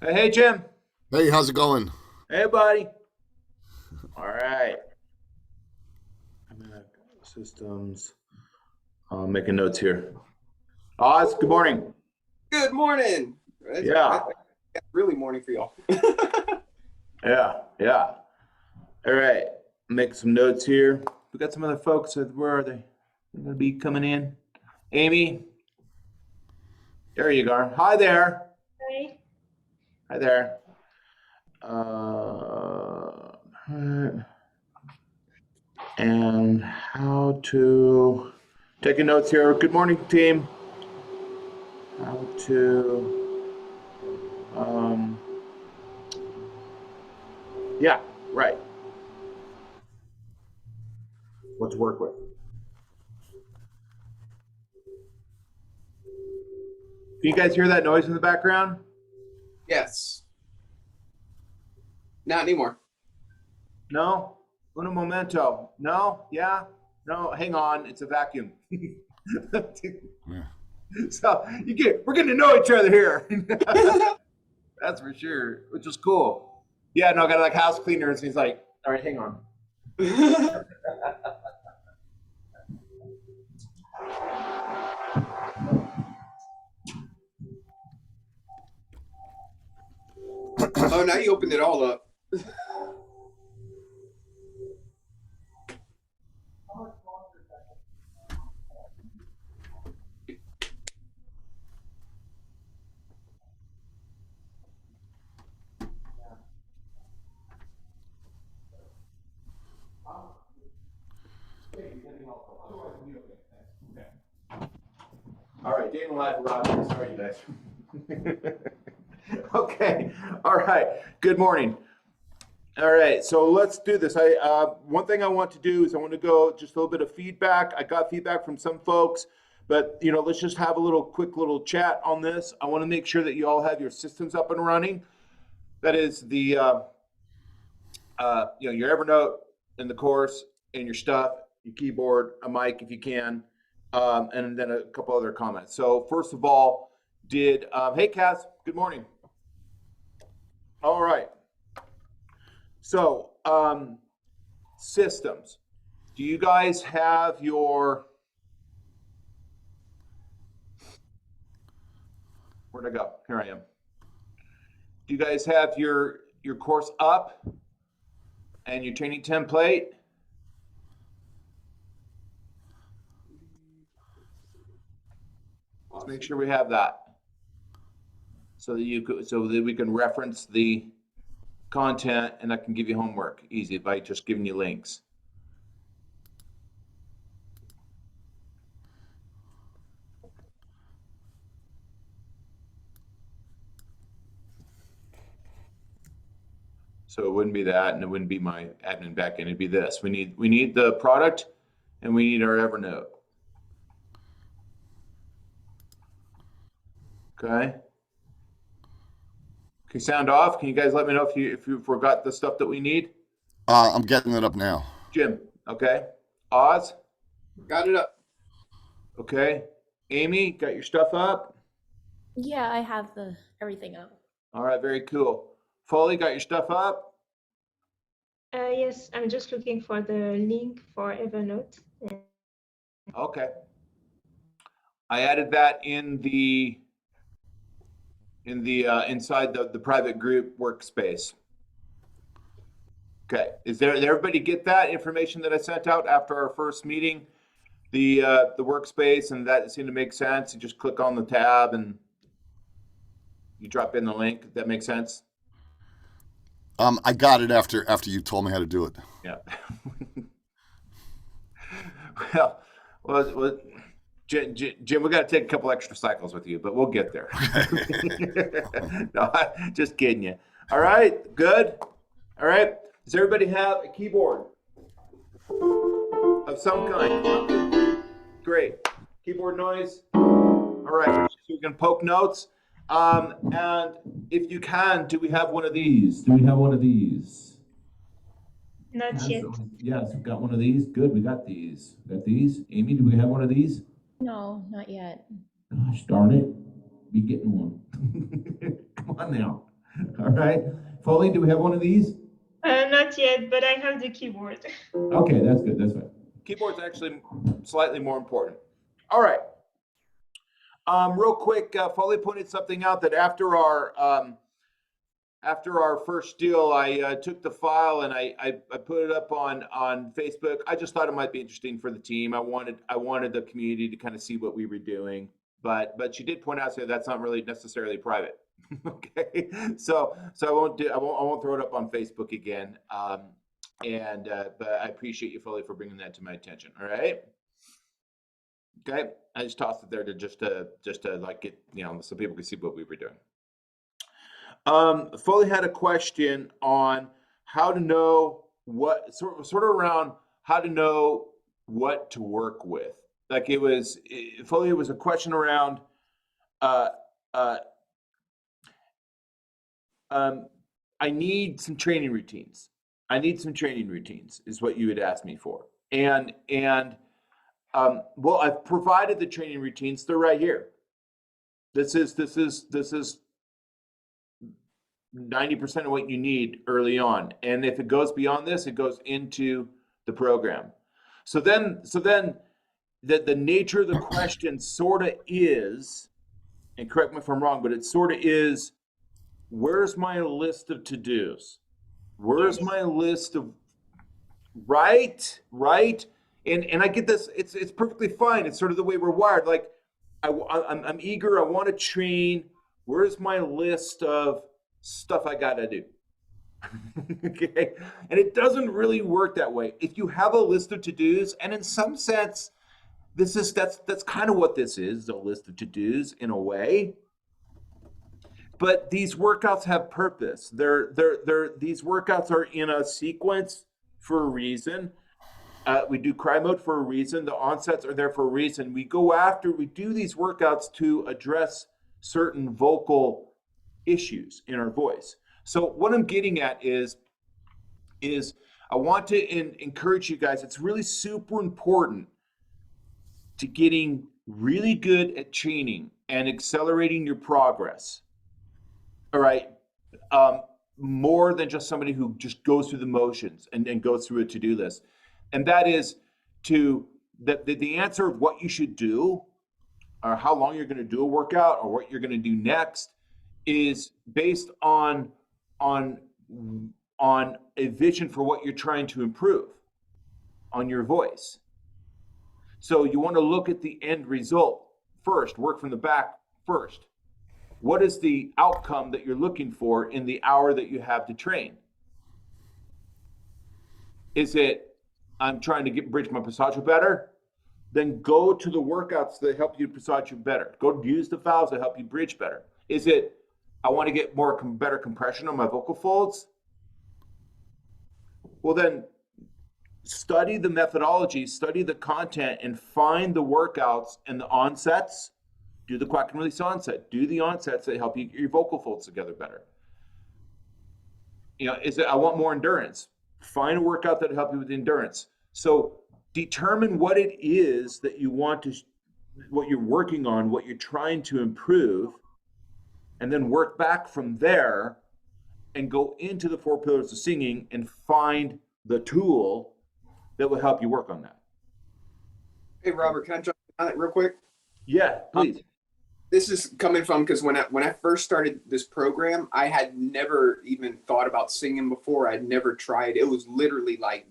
Hey, Jim. Hey, how's it going? Hey, buddy. All right. I'm gonna systems. Making notes here. Oz, good morning. Good morning. Yeah, It's really morning for y'all. yeah. All right. Make some notes here. We got some other folks. Where are they? They're gonna be coming in. Amy, there you go. Hi there. Hi. Hi there. Uh, and how to taking notes here. Good morning, team. How to yeah, right. What to work with. Can you guys hear that noise in the background? Yes. Not anymore. No? Uno momento. No? Yeah? No, hang on. It's a vacuum. Yeah. So we're getting to know each other here. That's for sure, which is cool. Yeah, no, I got like house cleaners. He's like, all right, hang on. Oh, now you opened it all up. All right, Dana Live Roger. Sorry, you guys. Okay. All right. Good morning. All right. So let's do this. One thing I want to do is I want to go just a little bit of feedback. I got feedback from some folks, but let's just have a quick little chat on this. I want to make sure that you all have your systems up and running. That is the your Evernote in the course and your stuff, your keyboard, a mic if you can. And then a couple other comments. So first of all, hey Cass, good morning. All right. So systems. Do you guys have where'd I go? Here I am. Do you guys have your course up and your training template? Let's make sure we have that so that we can reference the content and I can give you homework easy by just giving you links. So it wouldn't be that, and it wouldn't be my admin backend. It'd be this. We need the product, and we need our Evernote. Okay. Okay, sound off. Can you guys let me know if you forgot the stuff that we need? I'm getting it up now. Jim, okay. Oz, Got it up. okay. Amy, got your stuff up? Yeah, I have everything up. All right, very cool. Foley, got your stuff up? Yes, I'm just looking for the link for Evernote. Okay. I added that in the inside the private group workspace. Okay. Did everybody get that information that I sent out after our first meeting? The workspace, and that seemed to make sense. You just click on the tab and you drop in the link. That makes sense? I got it after you told me how to do it. Yeah. well, Jim, we got to take a couple extra cycles with you, but we'll get there. No, just kidding you. All right, good. All right. Does everybody have a keyboard of some kind? Great. Keyboard noise. All right. So you can poke notes. And if you can, do we have one of these? Do we have one of these? Not yet. Yes, we've got one of these. Good, we got these. Got these. Amy, do we have one of these? No, not yet. Gosh darn it. Be getting one. Come on now. All right. Foley, do we have one of these? Not yet, but I have the keyboard. Okay, that's good. That's fine. Keyboard's actually slightly more important. All right. Real quick, Foley pointed something out that after our first deal, I took the file and I put it up on Facebook. I just thought it might be interesting for the team. I wanted the community to kind of see what we were doing. But she did point out that that's not really necessarily private. Okay, so I won't throw it up on Facebook again. But I appreciate you, Foley, for bringing that to my attention. All right. Okay, I just tossed it there to just to like get, so people could see what we were doing. Foley had a question on how to know what sort of around how to know what to work with. Like Foley was a question around I need some training routines. Is what you had asked me for. Well, I've provided the training routines. They're right here. This is 90% of what you need early on. And if it goes beyond this, it goes into the program. So then the nature of the question sort of is, and correct me if I'm wrong, but it sort of is, where's my list of to-dos? Where's my list of, right? And I get this, it's perfectly fine. It's sort of the way we're wired. Like, I'm eager, I want to train. Where's my list of stuff I got to do? Okay, and it doesn't really work that way. If you have a list of to-dos, and in some sense, that's kind of what this is, a list of to-dos in a way. But these workouts have purpose. These workouts are in a sequence for a reason. We do cry mode for a reason. The onsets are there for a reason. We do these workouts to address certain vocal issues in our voice. So what I'm getting at is I want to encourage you guys. It's really super important to getting really good at training and accelerating your progress. All right. More than just somebody who just goes through the motions and goes through a to-do list. And that is the answer of what you should do or how long you're going to do a workout or what you're going to do next is based on a vision for what you're trying to improve on your voice. So you want to look at the end result first, work from the back first. What is the outcome that you're looking for in the hour that you have to train? Is it, I'm trying to bridge my passaggio better? Then go to the workouts that help you passaggio better. Go use the valves that help you bridge better. Is it, I want to get better compression on my vocal folds? Well, then study the methodology, study the content, and find the workouts and the onsets. Do the quack and release onset. Do the onsets that help you get your vocal folds together better. Is it, I want more endurance. Find a workout that'll help you with endurance. So determine what it is that you want to, what you're working on, what you're trying to improve, and then work back from there and go into the 4 pillars of singing and find the tool that will help you work on that. Hey, Robert, can I jump on it real quick? Yeah, please. This is coming from, because when I first started this program, I had never even thought about singing before. I'd never tried. It was literally like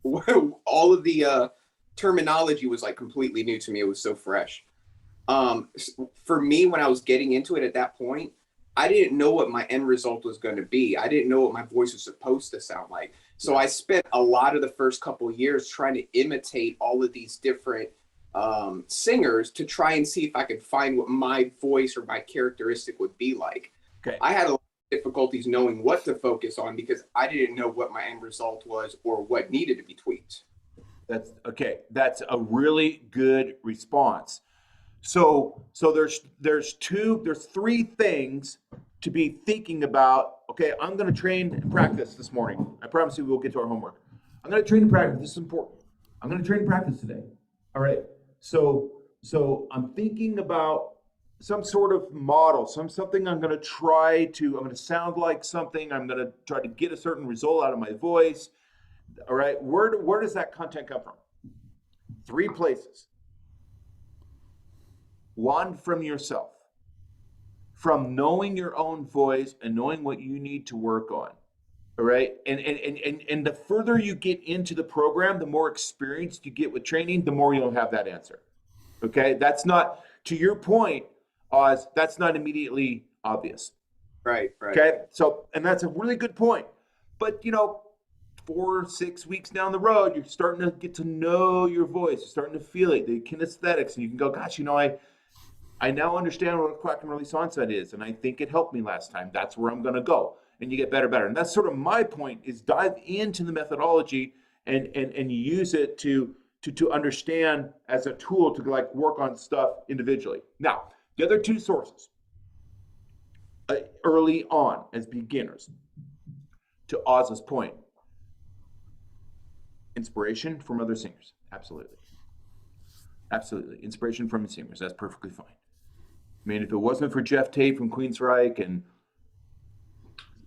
all of the terminology was like completely new to me. It was so fresh. For me, when I was getting into it at that point, I didn't know what my end result was going to be. I didn't know what my voice was supposed to sound like. So I spent a lot of the first couple of years trying to imitate all of these different singers to try and see if I could find what my voice or my characteristic would be like. Okay. I had a lot of difficulties knowing what to focus on because I didn't know what my end result was or what needed to be tweaked. That's okay. That's a really good response. So there's 3 things to be thinking about. Okay, I'm going to train and practice this morning. I promise you we'll get to our homework. I'm going to train and practice. This is important. I'm going to train and practice today. All right. So I'm thinking about some sort of model, something I'm going to sound like something, I'm going to try to get a certain result out of my voice. All right, where does that content come from? 3 places. 1, from yourself, from knowing your own voice and knowing what you need to work on. All right, and the further you get into the program, the more experienced you get with training, the more you'll have that answer. Okay, that's not, to your point, Oz, that's not immediately obvious. Right. Okay, so, and that's a really good point. But, 4 or 6 weeks down the road, you're starting to get to know your voice. You're starting to feel it, the kinesthetics, and you can go, gosh, I now understand what a crack and release onset is, and I think it helped me last time. That's where I'm going to go. And you get better. And that's sort of my point, is dive into the methodology and use it to understand as a tool to like work on stuff individually. Now, the other 2 sources, early on as beginners, to Oz's point, inspiration from other singers. Absolutely. Inspiration from singers. That's perfectly fine. I mean, if it wasn't for Jeff Tate from Queensryche and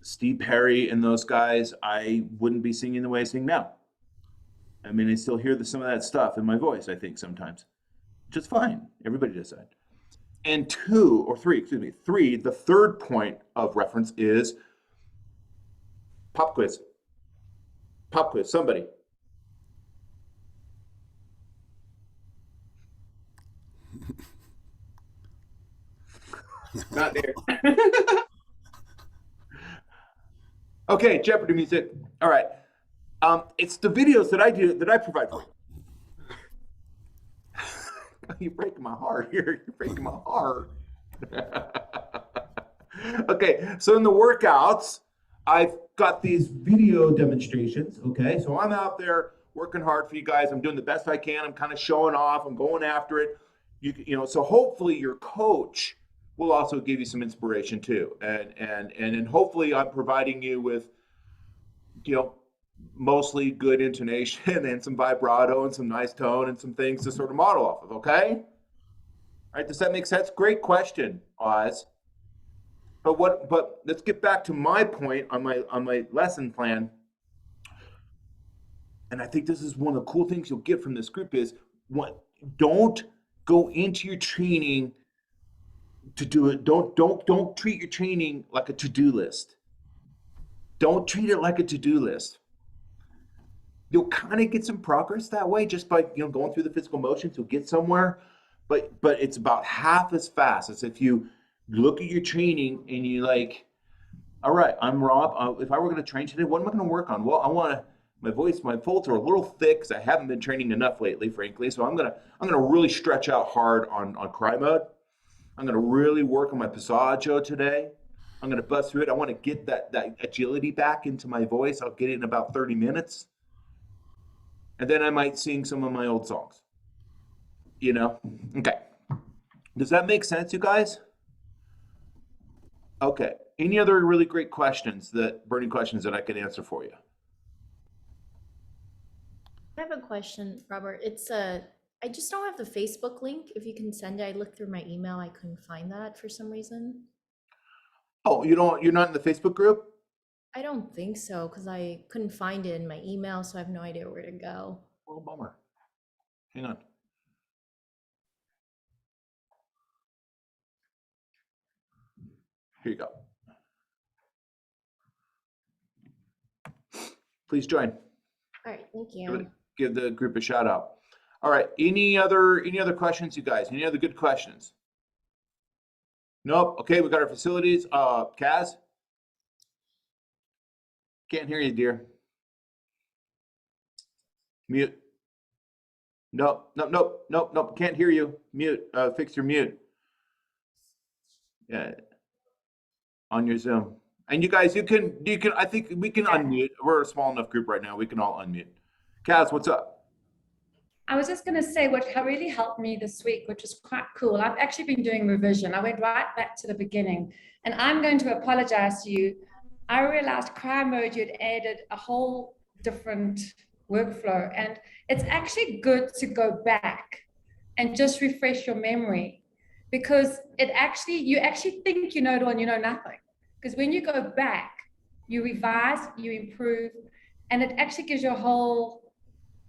Steve Perry and those guys, I wouldn't be singing the way I sing now. I mean, I still hear some of that stuff in my voice, I think, sometimes. Which is fine. Everybody does that. And 3, the third point of reference is pop quiz. Pop quiz, somebody. Not there. Okay, Jeopardy music. All right. It's the videos that I provide for you. You're breaking my heart here. You're breaking my heart. Okay, so in the workouts, I've got these video demonstrations. Okay, so I'm out there working hard for you guys. I'm doing the best I can. I'm kind of showing off. I'm going after it. So hopefully your coach will also give you some inspiration too, and hopefully I'm providing you with, mostly good intonation and some vibrato and some nice tone and some things to sort of model off of. Okay, all right, does that make sense? Great question, Oz. But let's get back to my point on my lesson plan. And I think this is one of the cool things you'll get from this group is don't go into your training to do it. Don't treat your training like a to-do list. Don't treat it like a to-do list. You'll kind of get some progress that way just by going through the physical motions. You'll get somewhere, but it's about half as fast as if you look at your training and you like, all right, I'm Rob. If I were going to train today, what am I going to work on? Well, I want my voice, my folds are a little thick because I haven't been training enough lately, frankly. So I'm gonna really stretch out hard on cry mode. I'm going to really work on my passaggio today. I'm going to bust through it. I want to get that agility back into my voice. I'll get it in about 30 minutes. And then I might sing some of my old songs. Okay. Does that make sense, you guys? Okay. Any other really great burning questions that I can answer for you? I have a question, Robert. I just don't have the Facebook link. If you can send it, I looked through my email. I couldn't find that for some reason. Oh, you're not in the Facebook group? I don't think so, because I couldn't find it in my email, so I have no idea where to go. Well, bummer. Hang on. Here you go. Please join. All right, thank you. Give the group a shout out. All right. Any other questions, you guys? Any other good questions? Nope. Okay, we got our facilities. Kaz? Can't hear you, dear. Mute. Nope. Can't hear you. Mute. Fix your mute. Yeah. On your Zoom. And you guys, you can. I think we can unmute. We're a small enough group right now. We can all unmute. Kaz, what's up? I was just going to say what really helped me this week, which is quite cool. I've actually been doing revision. I went right back to the beginning, and I'm going to apologize to you. I realized cry mode, you'd added a whole different workflow, and it's actually good to go back and just refresh your memory. because you actually think you know it all and you know nothing. Because when you go back, you revise, you improve, and it actually gives you a whole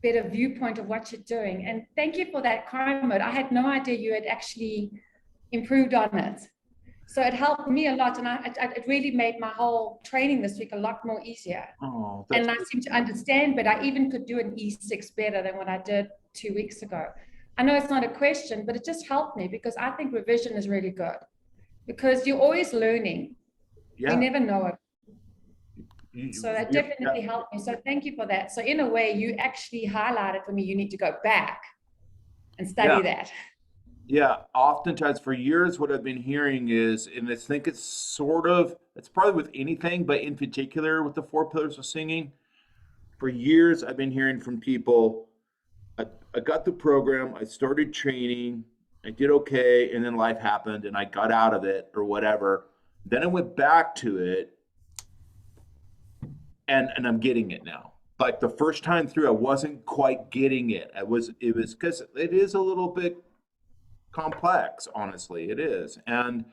better viewpoint of what you're doing. And thank you for that crime mode. I had no idea you had actually improved on it. So it helped me a lot, and it really made my whole training this week a lot more easier. Oh, And I seem to understand better. I even could do an E6 better than what I did 2 weeks ago. I know it's not a question, but it just helped me because I think revision is really good because you're always learning. yeah. You never know it. You- So that you- definitely helped me. So thank you for that. So in a way, you actually highlighted for me, you need to go back and study that. Yeah, oftentimes for years, what I've been hearing is, and I think it's probably with anything, but in particular with the 4 pillars of singing, for years, I've been hearing from people, I got the program, I started training, I did okay, and then life happened and I got out of it or whatever. Then I went back to it and I'm getting it now. Like the first time through, I wasn't quite getting it. It was because it is a little bit complex, honestly, it is. And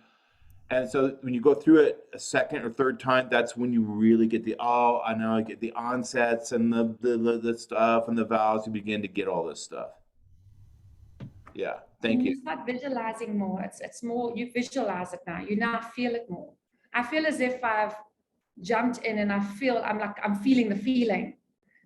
so when you go through it a second or third time, that's when you really get I know I get the onsets and the stuff and the vowels. You begin to get all this stuff. Yeah, thank you. You start visualizing more. It's more, you visualize it now. You now feel it more. I feel as if I've jumped in and I'm feeling the feeling.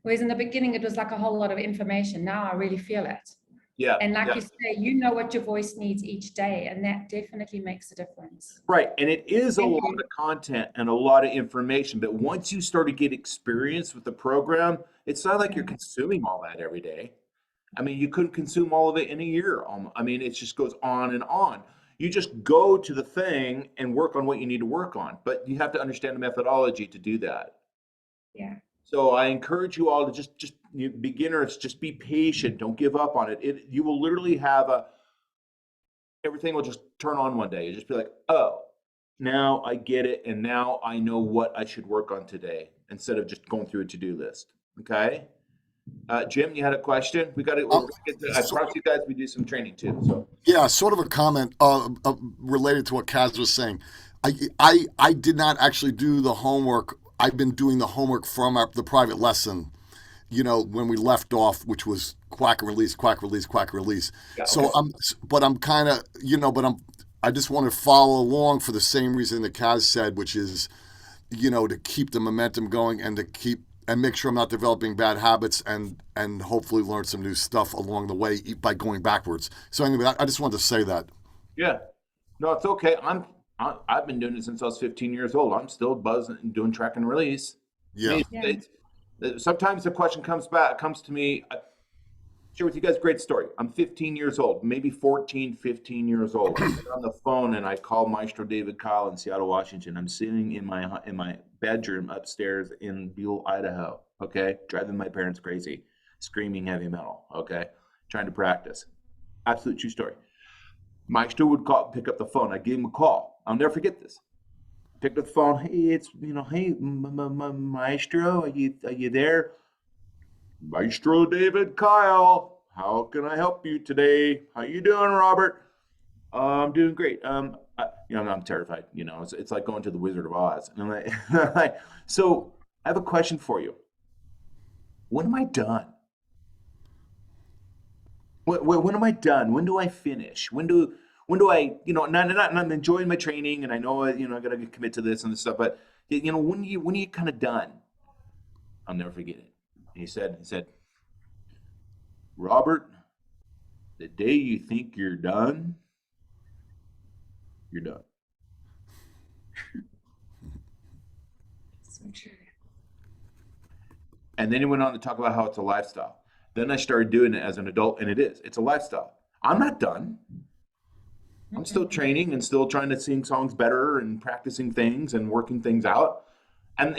Whereas in the beginning, it was like a whole lot of information. Now I really feel it. Yeah. And like yeah. you say, you know what your voice needs each day, and that definitely makes a difference. Right. And it is a Thank lot you. of content and a lot of information. But once you start to get experience with the program, it's not like you're consuming all that every day. I mean, you couldn't consume all of it in a year. I mean, it just goes on and on. You just go to the thing and work on what you need to work on. But you have to understand the methodology to do that. Yeah. So I encourage you all to you beginners, just be patient. Don't give up on it. You will literally have everything will just turn on one day. You just be like, oh, now I get it. And now I know what I should work on today instead of just going through a to-do list. Okay. Jim, you had a question? I promised you guys we do some training too. So Yeah, sort of a comment related to what Kaz was saying. I did not actually do the homework. I've been doing the homework from the private lesson, when we left off, which was quack release, quack release, quack release. Yeah, so okay. I'm kind of, I just want to follow along for the same reason that Kaz said, which is, to keep the momentum going and and make sure I'm not developing bad habits and hopefully learn some new stuff along the way by going backwards. So anyway, I just wanted to say that. Yeah, no, it's okay. I've been doing it since I was 15 years old. I'm still buzzing and doing track and release. Yeah. Sometimes the question comes to me. Share with you guys a great story. I'm 15 years old, maybe 14, 15 years old. I get on the phone and I call Maestro David Kyle in Seattle, Washington. I'm sitting in my bedroom upstairs in Buell, Idaho. Okay, driving my parents crazy, screaming heavy metal. Okay, trying to practice. Absolute true story. Maestro would pick up the phone. I gave him a call. I'll never forget this. Picked up the phone. Hey, it's hey, Maestro, are you there? Maestro David Kyle, how can I help you today? How you doing, Robert? I'm doing great. I'm terrified. It's like going to the Wizard of Oz. And I'm like, so I have a question for you. When am I done? When am I done? When do I finish? When do I, I'm enjoying my training and I know, I got to commit to this and this stuff, but when are you kind of done? I'll never forget it. He said, Robert, the day you think you're done, you're done. So true. And then he went on to talk about how it's a lifestyle. Then I started doing it as an adult, and it's a lifestyle. I'm not done. I'm still training and still trying to sing songs better and practicing things and working things out. And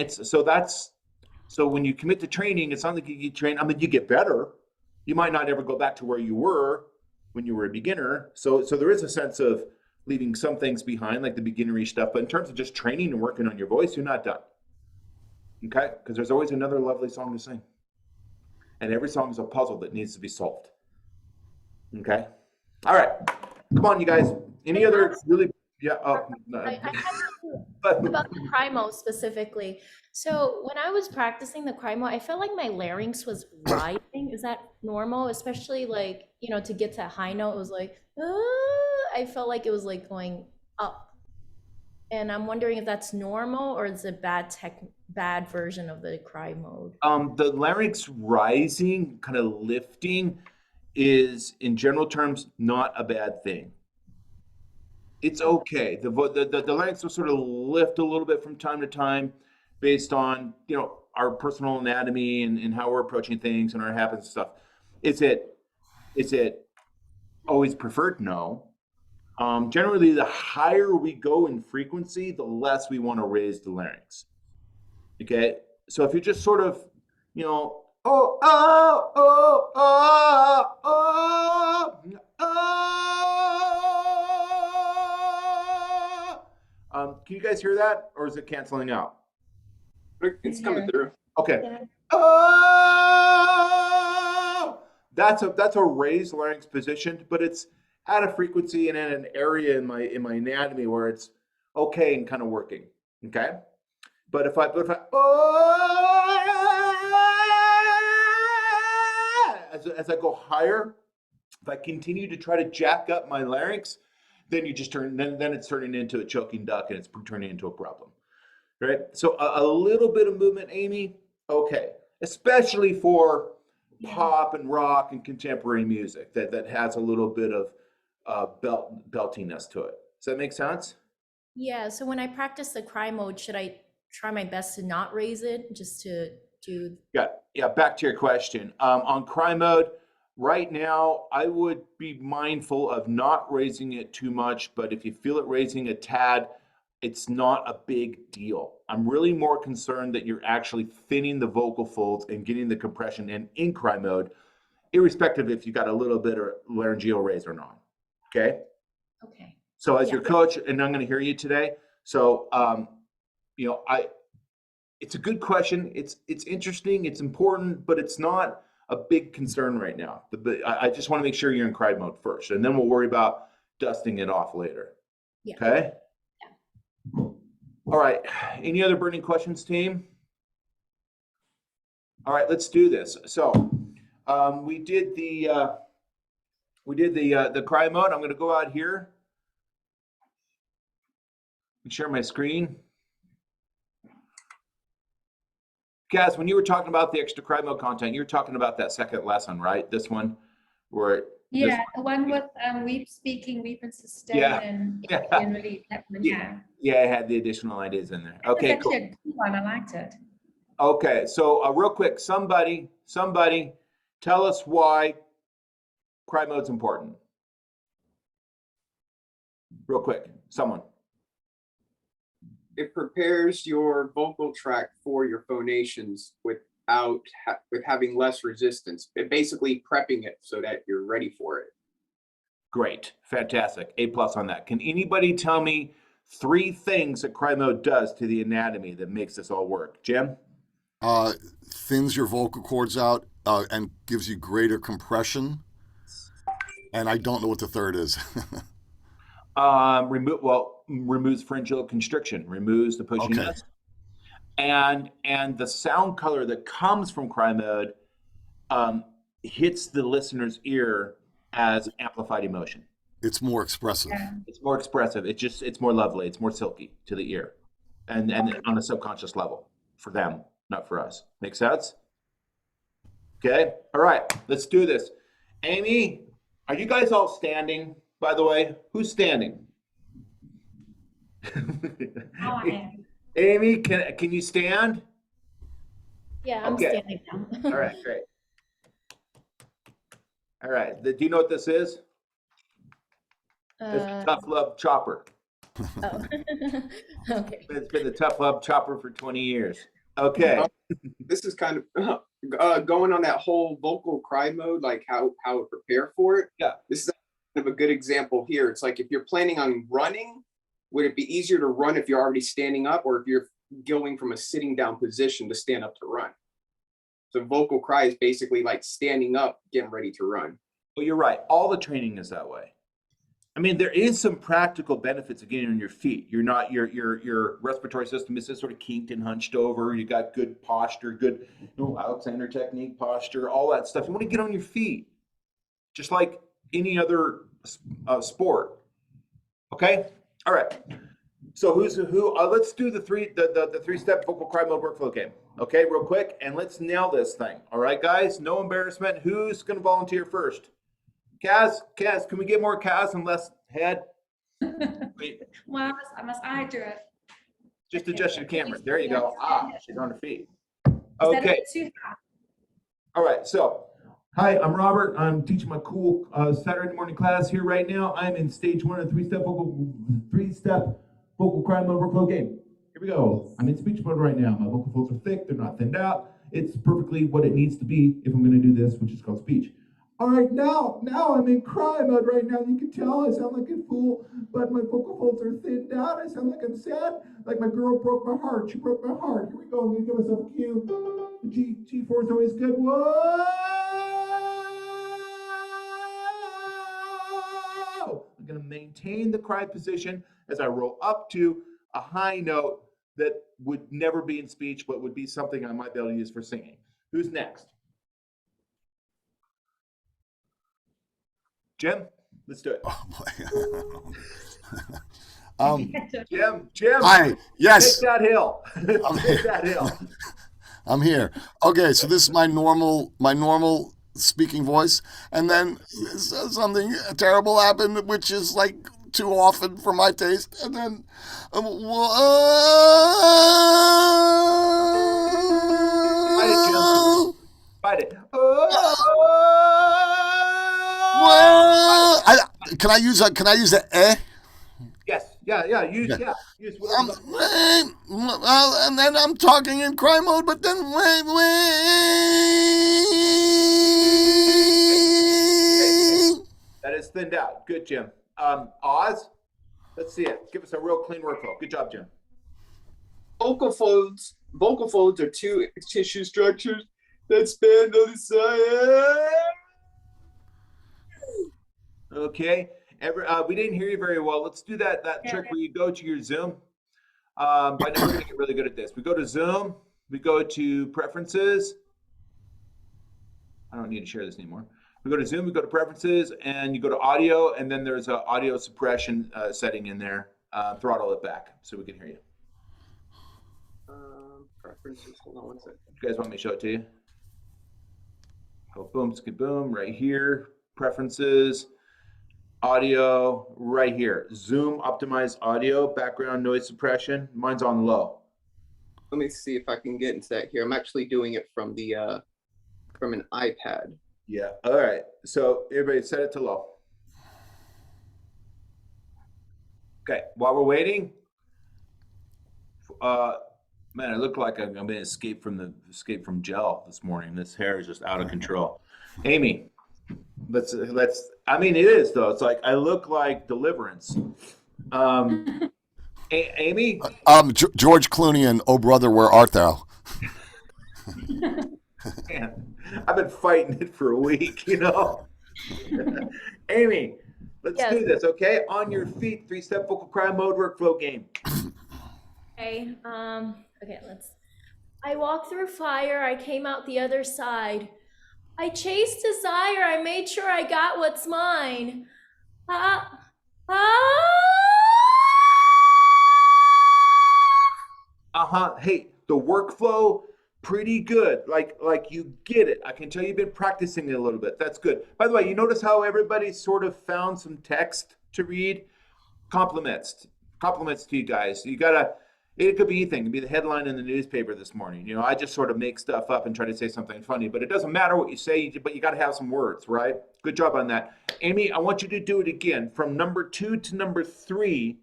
so when you commit to training, it's not like you train. I mean, you get better. You might not ever go back to where you were when you were a beginner. So there is a sense of leaving some things behind, like the beginnery stuff. But in terms of just training and working on your voice, you're not done. Okay? Because there's always another lovely song to sing. And every song is a puzzle that needs to be solved. Okay? All right. Come on, you guys. Any other really, yeah, I have to but about the Crimo specifically. So when I was practicing the Crimo, I felt like my larynx was rising. Is that normal? Especially like, you know, to get to a high note, it was like, I felt like it was like going up. And I'm wondering if that's normal or is it bad version of the cry mode. the larynx rising, kind of lifting, is in general terms not a bad thing. It's okay. The larynx will sort of lift a little bit from time to time based on, you know, our personal anatomy and how we're approaching things and our habits and stuff. Is it always preferred? No. Generally, the higher we go in frequency, the less we want to raise the larynx. Okay, so if you're just sort of, you know, can you guys hear that, or is it canceling out? It's coming through. Okay. Yeah. Oh, that's a raised larynx position, but it's at a frequency and at an area in my anatomy where it's okay and kind of working. Okay, but if I as I go higher, if I continue to try to jack up my larynx, then you just then it's turning into a choking duck and it's turning into a problem. Right? So a little bit of movement, Amy, okay, especially for pop and rock and contemporary music that has a little bit of beltiness to it. Does that make sense? Yeah, so when I practice the cry mode, should I try my best to not raise it, just to do? Yeah, back to your question. On cry mode, right now, I would be mindful of not raising it too much, but if you feel it raising a tad, it's not a big deal. I'm really more concerned that you're actually thinning the vocal folds and getting the compression in cry mode, irrespective if you got a little bit of laryngeal raise or not. Okay? Okay. So as your coach, and I'm going to hear you today. So, you know, it's a good question. It's interesting. It's important, but it's not a big concern right now. I just want to make sure you're in cry mode first, and then we'll worry about dusting it off later. Yeah. Okay? Yeah. All right. Any other burning questions, team? All right, let's do this. So, we did the cry mode. I'm going to go out here and share my screen. Kaz, when you were talking about the extra cry mode content, you were talking about that second lesson, right? This one, where the one with weep, speaking, weep, and sustain, and relief. That one, yeah, I had the additional ideas in there. Okay, cool. A cool one. I liked it. Okay, so real quick, somebody, tell us why cry mode's important. Real quick, someone. It prepares your vocal tract for your phonations with having less resistance. It basically prepping it so that you're ready for it. Great, fantastic, A+ on that. Can anybody tell me 3 things that cry mode does to the anatomy that makes this all work? Jim? Thins your vocal cords out and gives you greater compression. And I don't know what the third is. Removes pharyngeal constriction, removes the pushiness. Okay. And the sound color that comes from cry mode hits the listener's ear as amplified emotion. It's more expressive. Yeah. It's more expressive. It's more lovely. It's more silky to the ear, and on a subconscious level for them, not for us. Make sense? Okay. All right. Let's do this. Amy, are you guys all standing? By the way, who's standing? Amy, can you stand? Yeah, I'm standing now. All right, great. All right, do you know what this is? It's the Tough Love Chopper. Oh. Okay. It's been the Tough Love Chopper for 20 years. Okay. This is kind of going on that whole vocal cry mode, like how to prepare for it. Yeah. This is kind of a good example here. It's like if you're planning on running, would it be easier to run if you're already standing up, or if you're going from a sitting down position to stand up to run? So vocal cry is basically like standing up, getting ready to run. Well, you're right. All the training is that way. I I mean, there is some practical benefits of getting on your feet. You're not your respiratory system is just sort of kinked and hunched over. You got good posture, good Alexander technique posture, all that stuff. You want to get on your feet, just like any other sport. Okay, all right. So who's who? Let's do the three-step vocal cry mode workflow game. Okay, real quick, and let's nail this thing. All right, guys, no embarrassment. Who's going to volunteer first? Kaz, can we get more Kaz and less head? Wait, Well, must I do it? just adjust your camera. There you go. She's on her feet. Is that a Okay. bit too hard? All right. So, hi, I'm Robert. I'm teaching my cool Saturday morning class here right now. I'm in stage 1 of three-step vocal cry mode workflow game. Here we go. I'm in speech mode right now. My vocal folds are thick. They're not thinned out. It's perfectly what it needs to be if I'm going to do this, which is called speech. All right, now I'm in cry mode right now. You can tell I sound like a fool, but my vocal folds are thinned out. I sound like I'm sad, like my girl broke my heart. She broke my heart. Here we go. I'm gonna give myself a cue. G4 is always good. Whoa! I'm gonna maintain the cry position as I roll up to a high note that would never be in speech, but would be something I might be able to use for singing. Who's next? Jim, let's do it. Oh boy. Jim. Hi. Yes. Take that hill. Take that hill. I'm here. Okay, so this is my normal speaking voice, and then something terrible happened, which is like too often for my taste, and then Fight it. Can I use the eh? Yes. Yeah. Use whatever. And then I'm talking in cry mode, but then That is thinned out. Good, Jim. Oz, let's see it. Give us a real clean workflow. Good job, Jim. Vocal folds are two tissue structures that span on the side. Okay. We didn't hear you very well. Let's do that trick where you go to your Zoom. By now we're gonna get really good at this. We go to Zoom. We go to Preferences. I don't need to share this anymore. We go to Zoom. We go to Preferences, and you go to Audio, and then there's an audio suppression setting in there. Throttle it back so we can hear you. Preferences. Hold on one second. You guys want me to show it to you? Oh, boom, skip, boom, right here. Preferences, audio, right here. Zoom, optimize audio, background noise suppression. Mine's on low. Let me see if I can get into that here. I'm actually doing it from the from an iPad. Yeah. All right. So everybody set it to low. Okay. While we're waiting, man, I look like I'm gonna escape from gel this morning. This hair is just out of control. Amy, let's. I mean, it is though. It's like I look like Deliverance. Amy. George Clooney and Oh Brother, Where Art Thou? Man, I've been fighting it for a week, you know. Amy, let's do this, okay? On your feet, three-step vocal cry mode workflow game. Okay. Okay, I walked through fire, I came out the other side. I chased desire, I made sure I got what's mine. Hey, the workflow, pretty good. Like you get it. I can tell you've been practicing it a little bit. That's good. By the way, you notice how everybody sort of found some text to read? Compliments to you guys. It could be anything. It could be the headline in the newspaper this morning. You know, I just sort of make stuff up and try to say something funny, but it doesn't matter what you say, but you got to have some words, right? Good job on that. Amy, I want you to do it again from number 2 to number 3.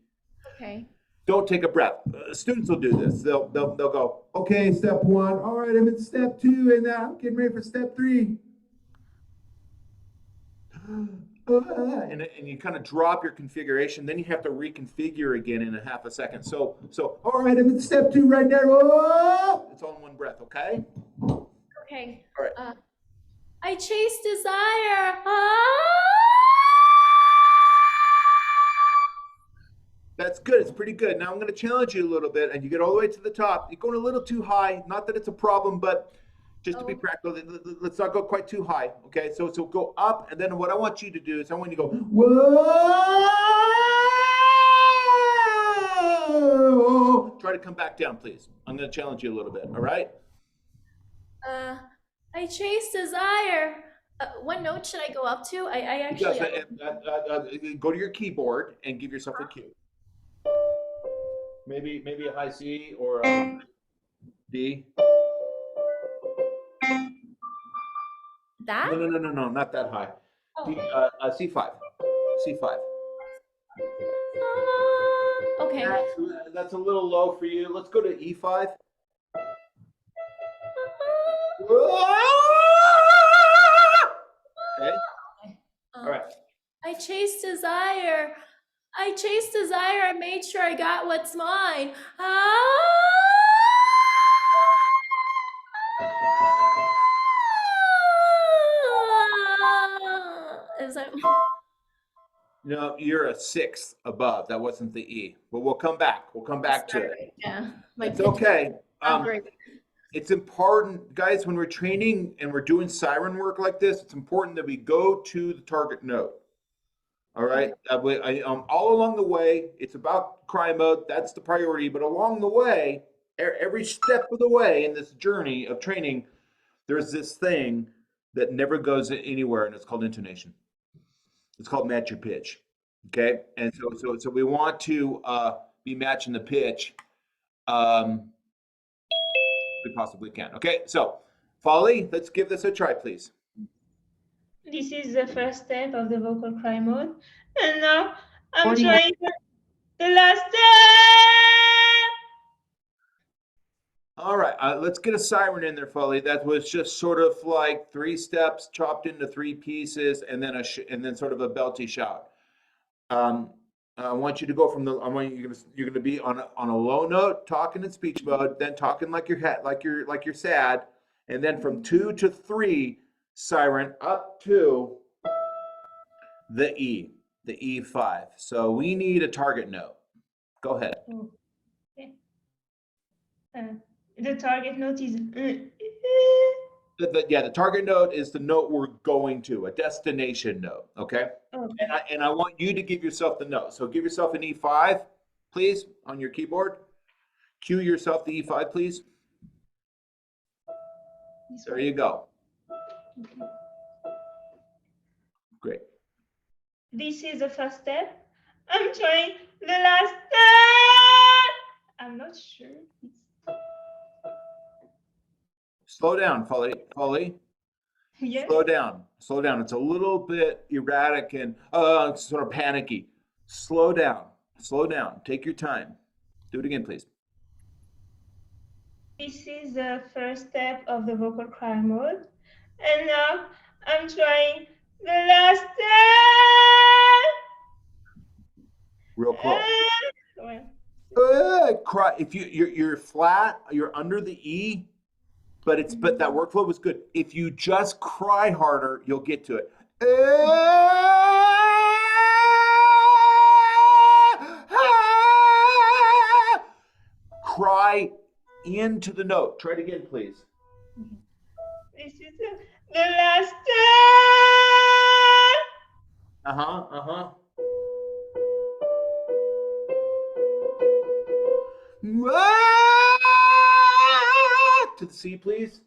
Okay. Don't take a breath. Students will do this. They'll go, okay, step 1. All right, I'm in step 2, and now I'm getting ready for step 3. And you kind of drop your configuration. Then you have to reconfigure again in a half a second. So all right, I'm in step 2 right now. Oh! It's all in one breath, okay? Okay. All right. I chase desire. That's good. It's pretty good. Now I'm going to challenge you a little bit, and you get all the way to the top. You're going a little too high. Not that it's a problem, but just to be practical, let's not go quite too high. Okay, so go up, and then what I want you to do is I want you to go whoa. Try to come back down, please. I'm going to challenge you a little bit. All right. I chase desire. What note should I go up to? I actually Go to your keyboard and give yourself a cue. Maybe a high C or a D. that. No, not that high. Oh. C5. C5. Okay. That's a little low for you. Let's go to E5. Okay. All right. I chased desire. I chased desire. I made sure I got what's mine. Is that? No, you're a sixth above. That wasn't the E. But we'll come back. We'll come back to it. Yeah. It's okay. Great. It's important, guys, when we're training and we're doing siren work like this, it's important that we go to the target note. All right. All along the way, it's about cry mode. That's the priority. But along the way, every step of the way in this journey of training, there's this thing that never goes anywhere, and it's called intonation. It's called match your pitch. Okay. And so we want to be matching the pitch. We possibly can. Okay, so Folly, let's give this a try, please. This is the first step of the vocal cry mode, and now I'm trying the last step. All right, let's get a siren in there, Folly. That was just sort of like 3 steps chopped into 3 pieces, and then sort of a belty shout. I want you to go from the. You're going to be on a low note, talking in speech mode, then talking like you're sad, and then from 2 to 3, siren up to the E, the E5. So we need a target note. Go ahead. Okay. The target note is. The target note is the note we're going to, a destination note, okay? Okay. And I want you to give yourself the note. So give yourself an E5, please, on your keyboard. Cue yourself the E5, please. There you go. Okay. Great. This is the first step. I'm trying the last step. I'm not sure. Slow down, Folly. Yes. Slow down. It's a little bit erratic and sort of panicky. Slow down. Take your time. Do it again, please. This is the first step of the vocal cry mode. And now I'm trying the last step. Real close. Cry. If you're flat, you're under the E. But that workflow was good. If you just cry harder, you'll get to it. Cry into the note. Try it again, please. This is the last step. To the C, please.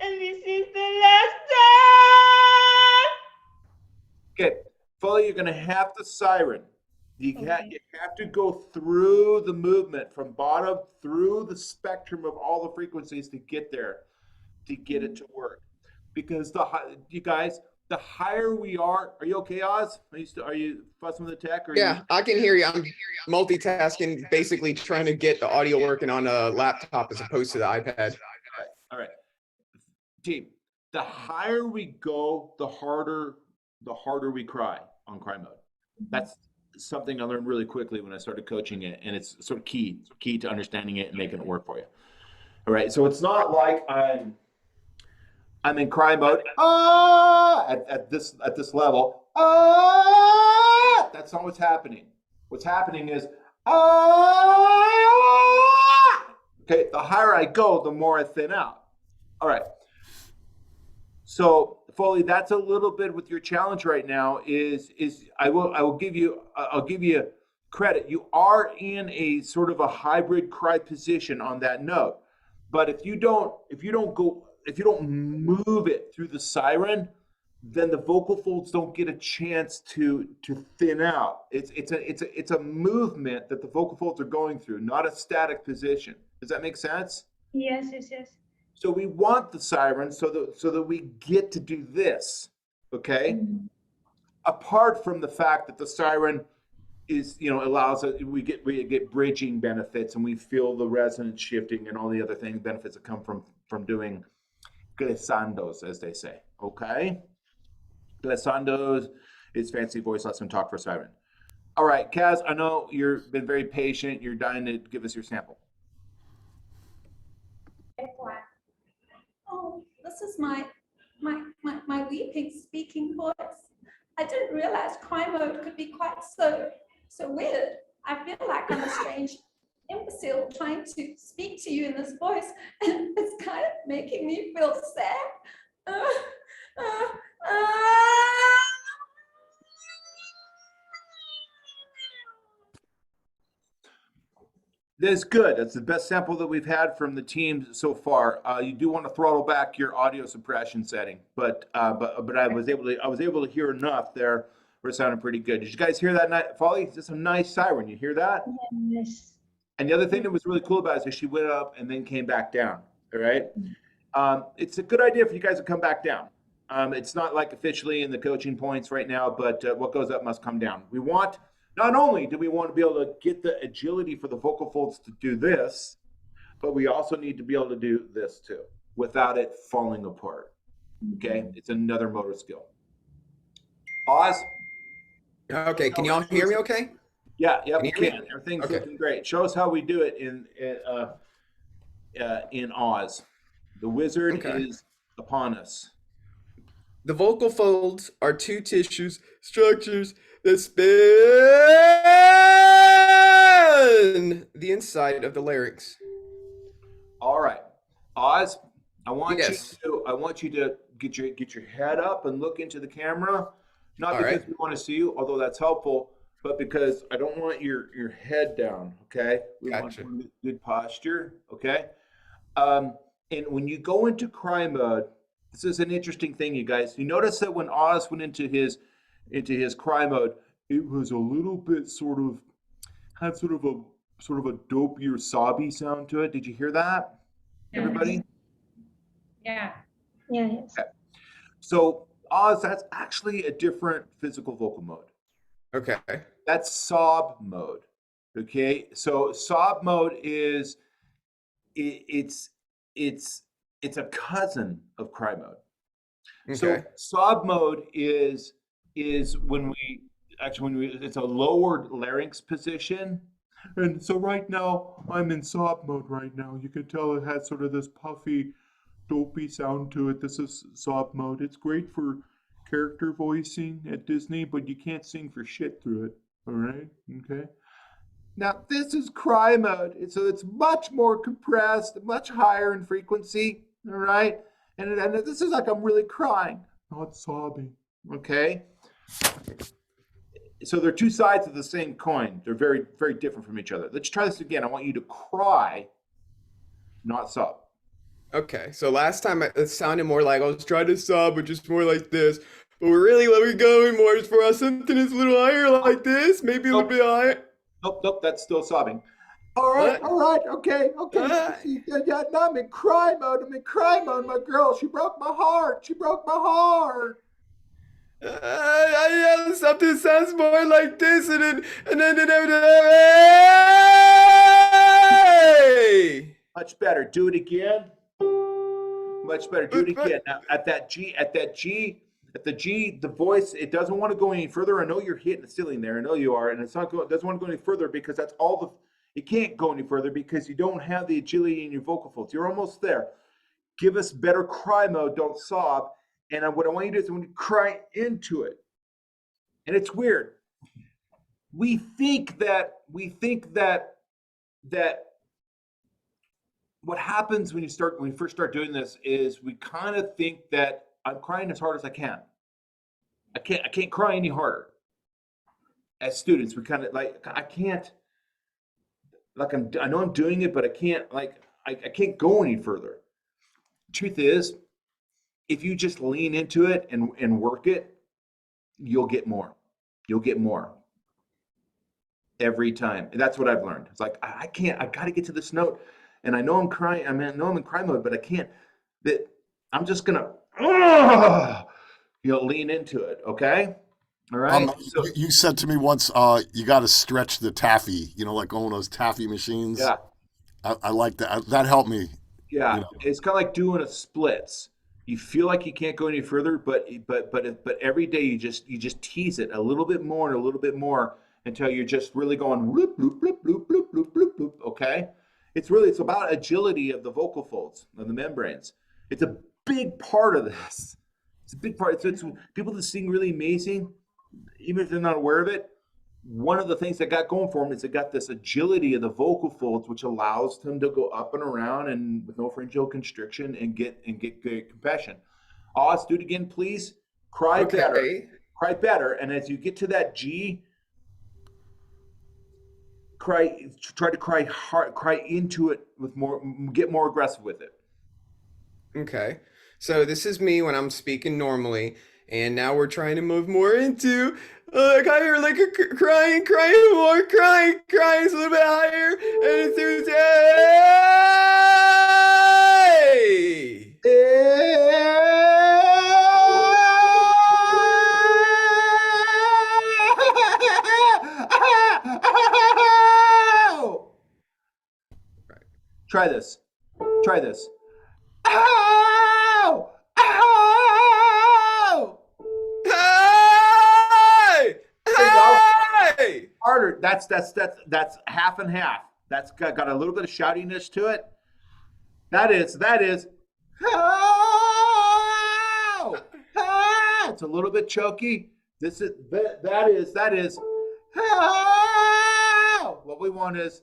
And this is the last step. Okay, Foley, you're going to have to siren. You have to go through the movement from bottom through the spectrum of all the frequencies to get there, to get it to work. Because you guys, the higher we are you okay, Oz? Are you fussing with the tech? Yeah, I can hear you. I'm multitasking, basically trying to get the audio working on a laptop as opposed to the iPad. All right. Team, the higher we go, the harder we cry on cry mode. That's something I learned really quickly when I started coaching it, and it's sort of key to understanding it and making it work for you. All right, so it's not like I'm I'm in cry mode. Ah, at this level. Ah, that's not what's happening. What's happening is ah. Okay, the higher I go, the more I thin out. All right. So Foley, that's a little bit with your challenge right now. Is I will give you credit. You are in a sort of a hybrid cry position on that note, but if you don't move it through the siren, then the vocal folds don't get a chance to thin out. It's a movement that the vocal folds are going through, not a static position. Does that make sense? Yes, yes, yes. So we want the siren so that we get to do this, okay? Apart from the fact that the siren is, allows us, we get bridging benefits, and we feel the resonance shifting and all the other benefits that come from doing glissandos, as they say, okay? Glissandos is fancy voice lesson talk for siren. All right, Kaz, I know you've been very patient. You're dying to give us your sample. Oh, this is my weeping speaking voice. I didn't realize cry mode could be quite so weird. I feel like I'm a strange imbecile trying to speak to you in this voice, and it's kind of making me feel sad. That's good. That's the best sample that we've had from the team so far. You do want to throttle back your audio suppression setting, but I was able to hear enough there where it sounded pretty good. Did you guys hear that? Folly, it's just a nice siren. You hear that? Yes. And the other thing that was really cool about it is she went up and then came back down. All right. It's a good idea for you guys to come back down. It's not like officially in the coaching points right now, but what goes up must come down. Not only do we want to be able to get the agility for the vocal folds to do this, but we also need to be able to do this too, without it falling apart. Okay, it's another motor skill. Oz? Okay, can y'all hear me okay? Yeah, yep, Can you we hear can. me? Everything's Okay. looking great. Show us how we do it in Oz. The wizard Okay. is upon us. The vocal folds are two tissue structures that span the inside of the larynx. All right, Oz, I want Yes. you to get your head up and look into the camera. Not All because right. we want to see you, although that's helpful, but because I don't want your head down. Okay, we Gotcha. want good posture. Okay, and when you go into cry mode, this is an interesting thing, you guys. You notice that when Oz went into his cry mode, it was a little bit had sort of a dopier, sobby sound to it. Did you hear that, everybody? Yeah. Yeah, yes. So Oz, that's actually a different physical vocal mode. Okay. That's sob mode. Okay, so sob mode is it's a cousin of cry mode. So Okay. sob mode is when it's a lowered larynx position. And so right now I'm in sob mode right now. You can tell it has sort of this puffy, dopey sound to it. This is sob mode. It's great for character voicing at Disney, but you can't sing for shit through it. All right? Okay. Now this is cry mode. So it's much more compressed, much higher in frequency. All right. And this is like I'm really crying, not sobbing. Okay. So they're two sides of the same coin. They're very, very different from each other. Let's try this again. I want you to cry, not sob. Okay. So last time it sounded more like I was trying to sob, but just more like this. But we're going more for us. Something is a little higher like this. Maybe a little bit higher. Nope, that's still sobbing. All right, okay. Yeah, now I'm in cry mode. My girl, she broke my heart. Yeah, something sounds more like this, and then hey! Much better. Do it again. Much better. Do it again. Now, at the G, the voice, it doesn't want to go any further. I know you're hitting the ceiling there. I know you are, and it doesn't want to go any further because that's all it can't go any further because you don't have the agility in your vocal folds. You're almost there. give us better cry mode, don't sob. And what I want you to do is I want you to cry into it. And it's weird. We think that what happens when you first start doing this is we kind of think that I'm crying as hard as I can. I can't cry any harder. As students, we kind of like, I can't, like I know I'm doing it, but I can't, like I can't go any further. Truth is, if you just lean into it and work it, you'll get more. You'll get more every time. And that's what I've learned. It's like, I got to get to this note. And I know I'm crying. I know I'm in cry mode, but I can't. I'm just going to, lean into it. Okay. All right. So, you said to me once, you got to stretch the taffy, like on those taffy machines. yeah. I like that. That helped me. Yeah. It's kind of like doing a splits. You feel like you can't go any further, but every day you just tease it a little bit more and a little bit more until you're just really going bloop, bloop, bloop, bloop, bloop, bloop, bloop, bloop. Okay. It's about agility of the vocal folds, of the membranes. It's a big part of this. It's a big part. It's people that sing really amazing, even if they're not aware of it. One of the things that got going for them is it got this agility of the vocal folds, which allows them to go up and around and with no pharyngeal constriction and get good compression. Let's do it again, please. Cry better. Cry better. And as you get to that G, try to cry hard, cry into it with more, get more aggressive with it. Okay. So this is me when I'm speaking normally, and now we're trying to move more into I hear like a crying more, crying a little bit higher, and it's Try this. Ow! Ow! Hey! Harder. That's half and half. That's got a little bit of shoutiness to it. That is. Ow! Ah! It's a little bit choky. That is. Ow! What we want is.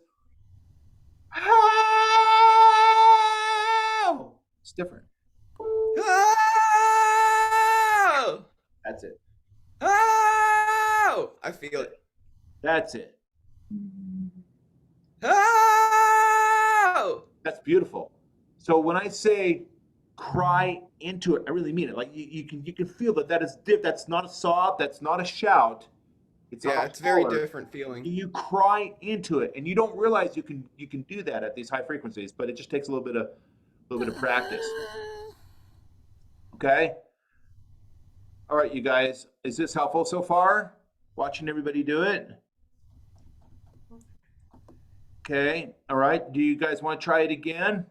Ow! It's different. Oh! That's it. Oh! I feel it. That's it. Oh! That's beautiful. So when I say cry into it, I really mean it. Like you can feel that is that's not a sob, that's not a shout. It's very different feeling. You cry into it, and you don't realize you can do that at these high frequencies, but it just takes a little bit of practice. Okay. All right, you guys, is this helpful so far? Watching everybody do it. Okay. All right. Do you guys want to try it again?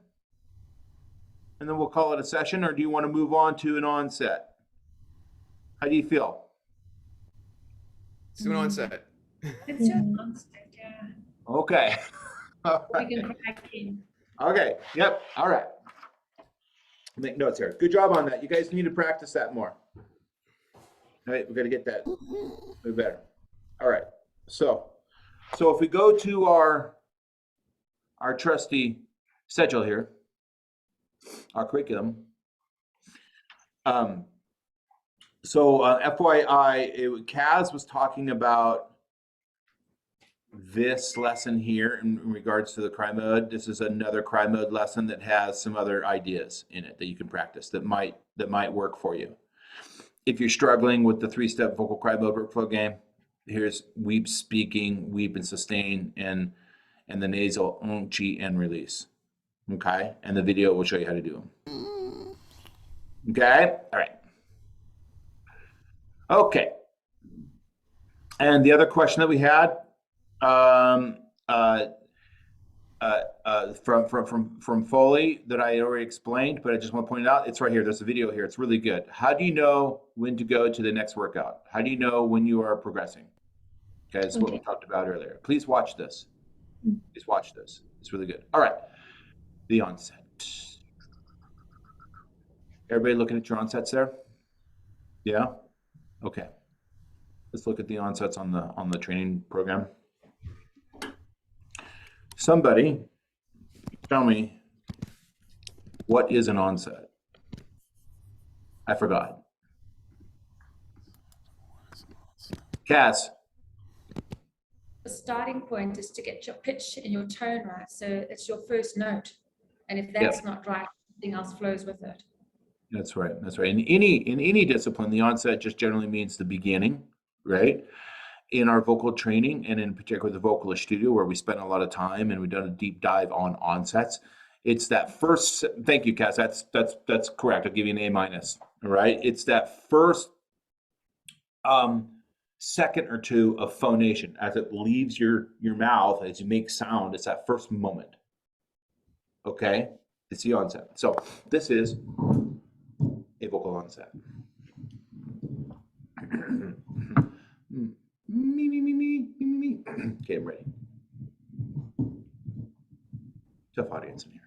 And then we'll call it a session, or do you want to move on to an onset? How do you feel? Let's do an onset. It's just Onset, yeah. Okay. All right. We can crack in. Okay. Yep. All right. Make notes here. Good job on that. You guys need to practice that more. All right. We're going to get that way better. All right. So if we go to our trusty schedule here, our curriculum. FYI, Kaz was talking about this lesson here in regards to the cry mode. This is another cry mode lesson that has some other ideas in it that you can practice that might work for you. If you're struggling with the 3-step vocal cry mode workflow game, here's weep, speaking, weep and sustain, and the nasal chi and release. Okay, and the video will show you how to do them. Okay, all right. Okay, and the other question that we had from Foley that I already explained, but I just want to point out, it's right here. There's a video here. It's really good. How do you know when to go to the next workout? How do you know when you are progressing? Okay, that's what we talked about earlier. Please watch this. Please watch this. It's really good. All right, the onset. Everybody looking at your onsets there? Yeah? Okay. Let's look at the onsets on the training program. Somebody tell me, what is an onset? I forgot. Cass. The starting point is to get your pitch and your tone right. So it's your first note. And if that's not right, everything else flows with it. That's right. That's right. In any discipline, the onset just generally means the beginning, right? In our vocal training, and in particular the Vocalist Studio, where we spend a lot of time and we've done a deep dive on onsets, it's that first. Thank you, Cass. That's correct. I'll give you an A-. All right. It's that first second or two of phonation as it leaves your mouth, as you make sound. It's that first moment. Okay, it's the onset. So this is a vocal onset. Me. Okay, I'm ready. Tough audience in here.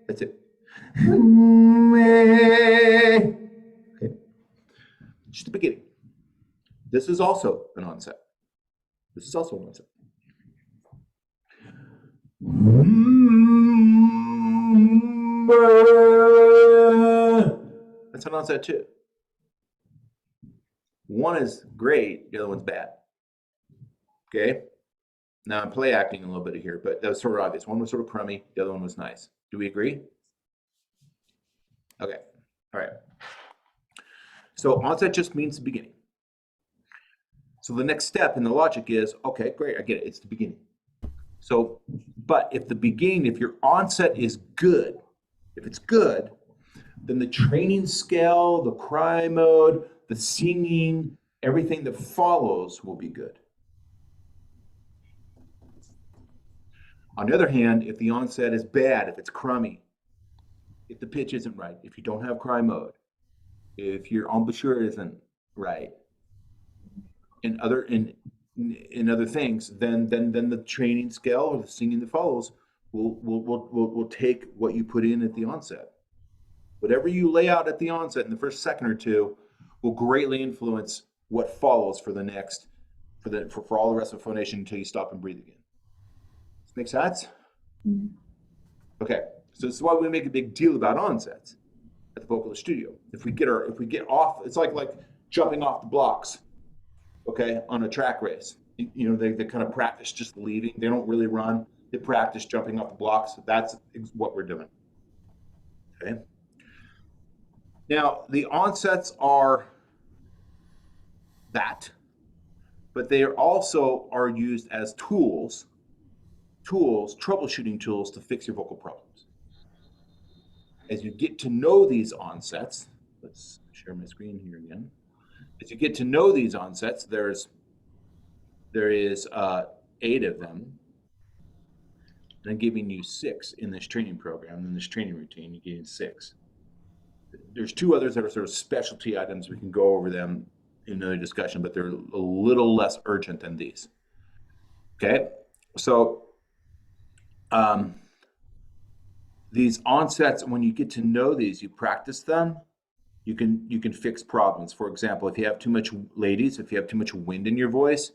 That's it. Okay. Just the beginning. This is also an onset. This is also an onset. That's an onset too. One is great, the other one's bad. Okay? Now I'm play acting a little bit here, but that was sort of obvious. One was sort of crummy, the other one was nice. Do we agree? Okay. All right. So onset just means the beginning. So the next step in the logic is, okay, great, I get it, it's the beginning. So, but if the beginning, if your onset is good, if it's good, then the training scale, the cry mode, the singing, everything that follows will be good. On the other hand, if the onset is bad, if it's crummy, if the pitch isn't right, if you don't have cry mode, if your embouchure isn't right, and other things, then the training scale or the singing that follows will take what you put in at the onset. Whatever you lay out at the onset in the first second or two will greatly influence what follows for the next, for all the rest of phonation until you stop and breathe again. Does this make sense? Mm-hmm. Okay, so this is why we make a big deal about onsets at the Vocalist Studio. If we get off, it's like jumping off the blocks, okay, on a track race. You know, they kind of practice just leaving. They don't really run. They practice jumping off the blocks. That's what we're doing. Okay. Now, the onsets are that, but they also are used as tools, troubleshooting tools to fix your vocal problems. As you get to know these onsets, let's share my screen here again. As you get to know these onsets, there is 8 of them. And I'm giving you 6 in this training program, in this training routine. You're getting 6. There's 2 others that are sort of specialty items. We can go over them in another discussion, but they're a little less urgent than these. Okay, so these onsets, when you get to know these, you practice them, you can fix problems. For example, if you have too much, ladies, if you have too much wind in your voice,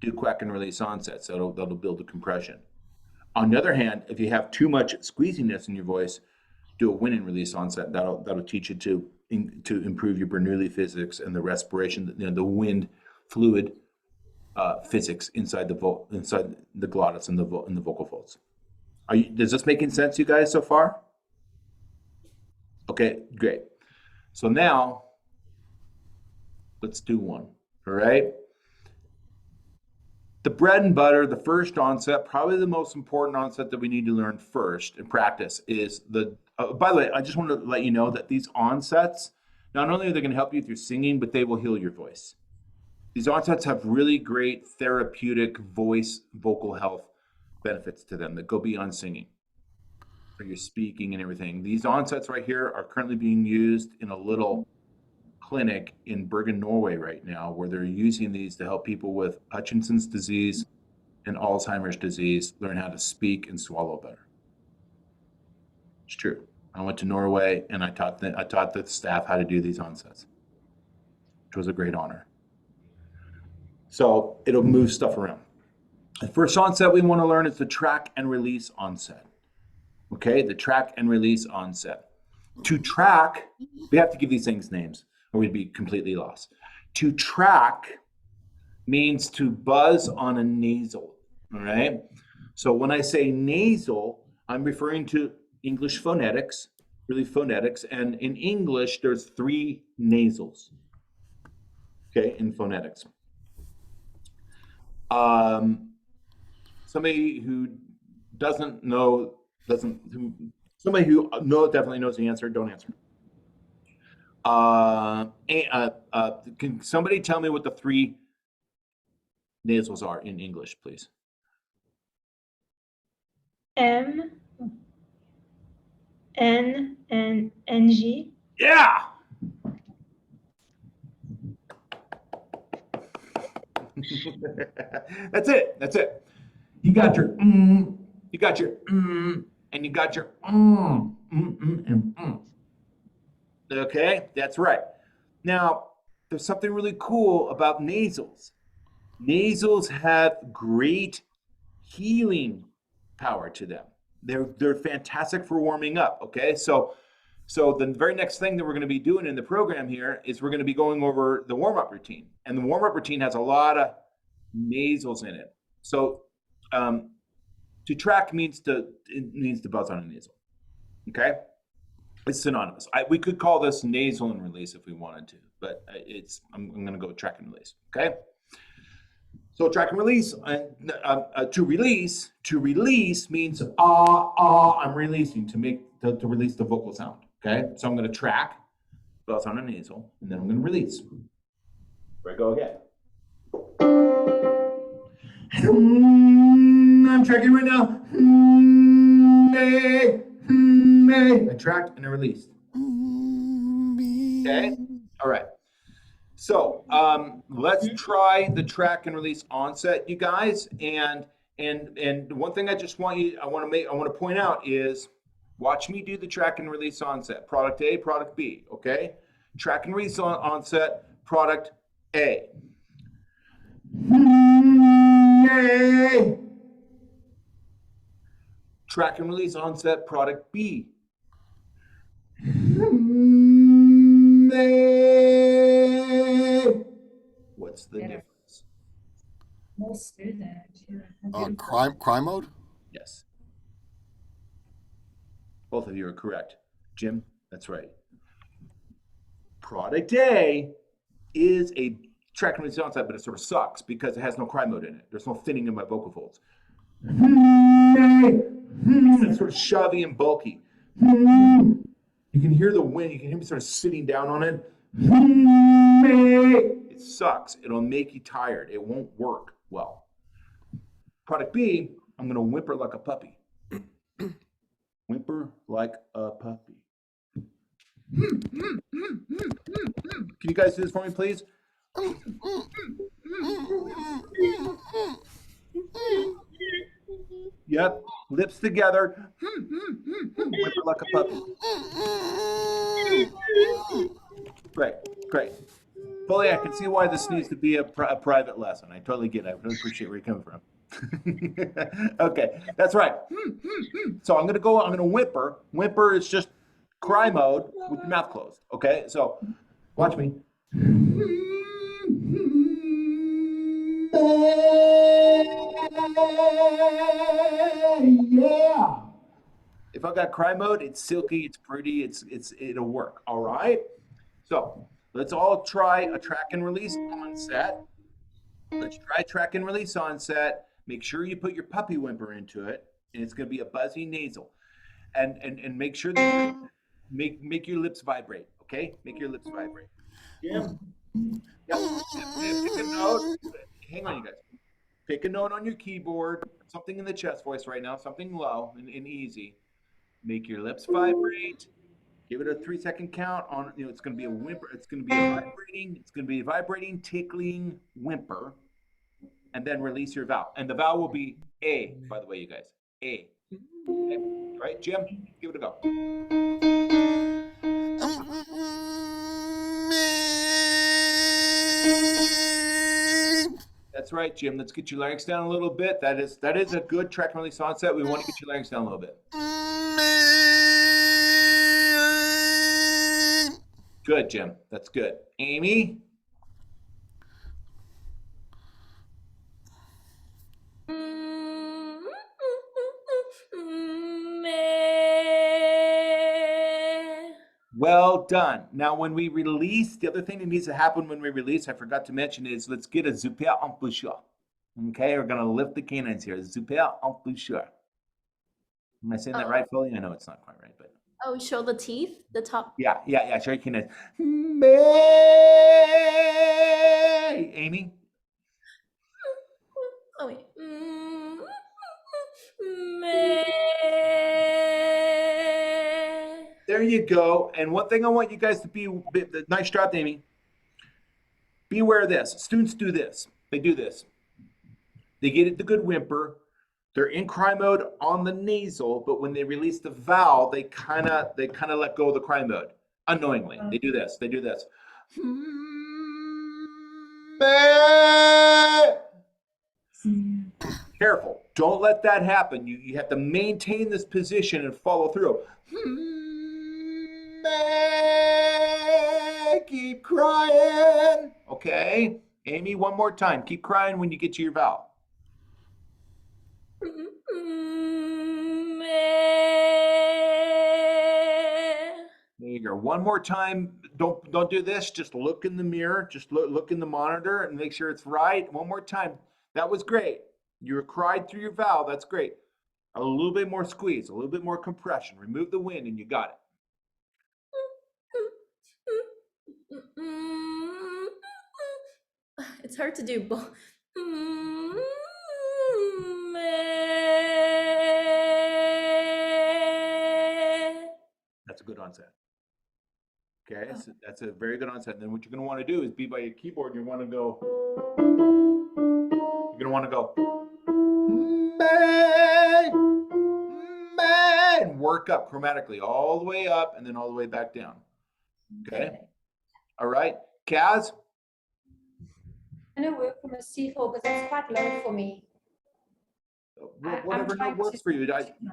do quack and release onsets. That'll build a compression. On the other hand, if you have too much squeeziness in your voice, do a wind and release onset. That'll teach you to improve your Bernoulli physics and the respiration, the wind fluid physics inside the glottis and the vocal folds. Does this making sense, you guys, so far? Okay, great. So now let's do one. All right. The bread and butter, the first onset, probably the most important onset that we need to learn first and practice is the. By the way, I just want to let you know that these onsets, not only are they going to help you with your singing, but they will heal your voice. These onsets have really great therapeutic vocal health benefits to them that go beyond singing, for your speaking and everything. These onsets right here are currently being used in a little clinic in Bergen, Norway right now, where they're using these to help people with Hutchinson's disease and Alzheimer's disease learn how to speak and swallow better. It's true. I went to Norway and I taught the staff how to do these onsets, which was a great honor. So it'll move stuff around. The first onset we want to learn is the track and release onset. Okay, the track and release onset. To track, we have to give these things names or we'd be completely lost. To track means to buzz on a nasal, all right? So when I say nasal, I'm referring to English phonetics, really phonetics, and in English, there's 3 nasals, okay, in phonetics. Somebody who doesn't know, somebody who definitely knows the answer, don't answer. Can somebody tell me what the 3 nasals are in English, please? M, N, and NG. Yeah! That's it. You got your you got your and you got your and Okay, that's right. Now, there's something really cool about nasals. Nasals have great healing power to them. They're fantastic for warming up, okay? So the very next thing that we're going to be doing in the program here is we're going to be going over the warm-up routine. And the warm-up routine has a lot of nasals in it. So to track means to buzz on a nasal, okay? It's synonymous. We could call this nasal and release if we wanted to, but I'm going to go with track and release, okay? So track and release, to release means I'm releasing to release the vocal sound. Okay, so I'm going to track, buzz on a nasal, and then I'm going to release. Here I go again. I'm tracking right now. I tracked and I released. Okay, all right. So let's try the track and release onset, you guys. And one thing I want to point out is, watch me do the track and release onset. Product A, product B, okay? Track and release onset, product A. Track and release onset, product B. What's the difference? More smoother. Cry mode? Yes. Both of you are correct. Jim, that's right. Product A is a track and release onset, but it sort of sucks because it has no cry mode in it. There's no thinning in my vocal folds. It's sort of shovey and bulky. You can hear the wind. You can hear me sort of sitting down on it. It sucks. It'll make you tired. It won't work well. Product B, I'm going to whimper like a puppy. Whimper like a puppy. Can you guys do this for me, please? Yep, lips together. Whimper like a puppy. Great. Fully, I can see why this needs to be a private lesson. I totally get it. I really appreciate where you're coming from. Okay, that's right. So I'm gonna whimper. Whimper is just cry mode with your mouth closed. Okay, so watch me. Yeah. If I've got cry mode, it's silky, it's pretty, it'll work. All right. So let's all try a track and release onset. Let's try track and release onset. Make sure you put your puppy whimper into it, and it's going to be a buzzy nasal. And make sure that you make your lips vibrate. Okay, make your lips vibrate. Yeah. Pick a note. Hang on, you guys. Pick a note on your keyboard. Something in the chest voice right now. Something low and easy. Make your lips vibrate, Give it a 3-second count on, it's going to be a whimper. It's going to be a vibrating, tickling whimper. And then release your vowel. And the vowel will be A, by the way, you guys. A. Okay. All right, Jim, give it a go. That's right, Jim. Let's get your larynx down a little bit. That is a good track and release onset. We want to get your larynx down a little bit. Good, Jim. That's good. Amy? Well done. Now, when we release, the other thing that needs to happen when we release, I forgot to mention, is let's get a super embouchure. Okay, we're going to lift the canines here. Super embouchure. Am I saying that right, Philly? I know it's not quite right, but. Oh, show the teeth, the top. Yeah. Show your canines. May. Amy? Oh, wait. There you go. And one thing I want you guys to be, nice job, Amy. Be aware of this. Students do this. They do this. They get the good whimper. They're in cry mode on the nasal, but when they release the vowel, they kind of let go of the cry mode unknowingly. They do this. Careful. Don't let that happen. You have to maintain this position and follow through. Keep crying. Okay. Amy, one more time. Keep crying when you get to your vowel. There you go. One more time. Don't do this. Just look in the mirror. Just look in the monitor and make sure it's right. One more time. That was great. You cried through your vowel. That's great. A little bit more squeeze, a little bit more compression. Remove the wind and you got it. It's hard to do both. That's a good onset. Okay, so that's a very good onset. And then what you're going to want to do is be by your keyboard. You want to go. You're going to want to go. And work up chromatically all the way up and then all the way back down. Okay. All right. Kaz? I'm going to work from a C4 because it's quite low for me. Whatever note works for you.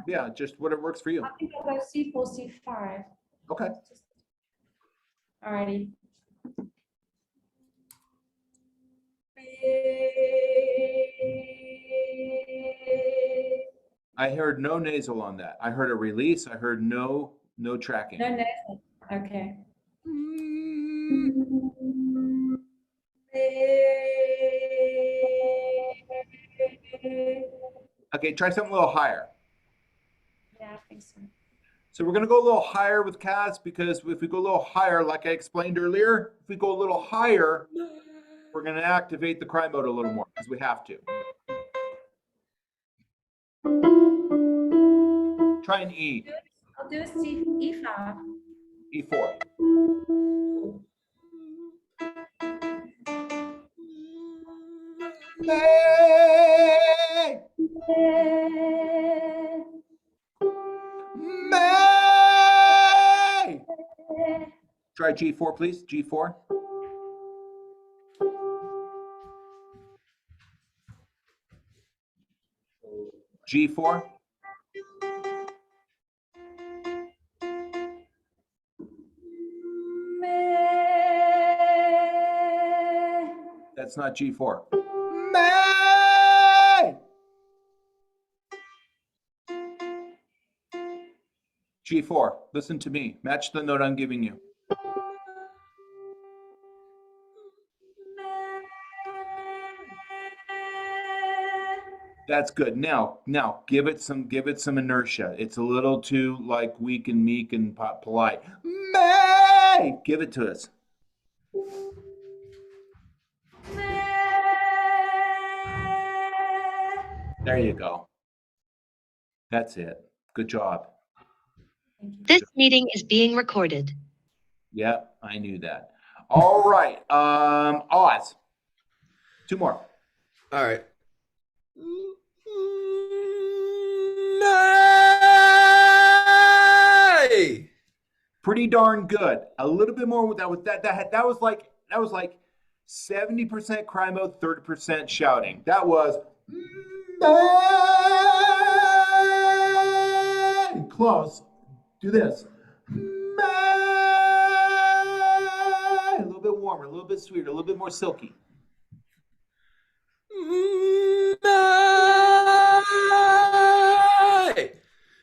Yeah, just whatever works for you. I think I'll go C4, C5. Okay. Alrighty. I heard no nasal on that. I heard a release. I heard no tracking. No nasal. Okay. Okay, try something a little higher. Yeah, I think so. So we're going to go a little higher with Kaz because if we go a little higher, like I explained earlier, if we go a little higher, we're going to activate the cry mode a little more because we have to. Try an E. I'll do a C, E5. E4. May. May. Try G4, please. G4. G4. That's not G4. May. G4. Listen to me. Match the note I'm giving you. That's good. Now give it some inertia. It's a little too like weak and meek and polite. May. Give it to us. There you go. That's it. Good job. This meeting is being recorded. Yep, I knew that. All right, Oz. 2 more. All right. Nay! Pretty darn good. A little bit more with that. That was like 70% cry mode, 30% shouting. That was close. Do this. A little bit warmer, a little bit sweeter, a little bit more silky.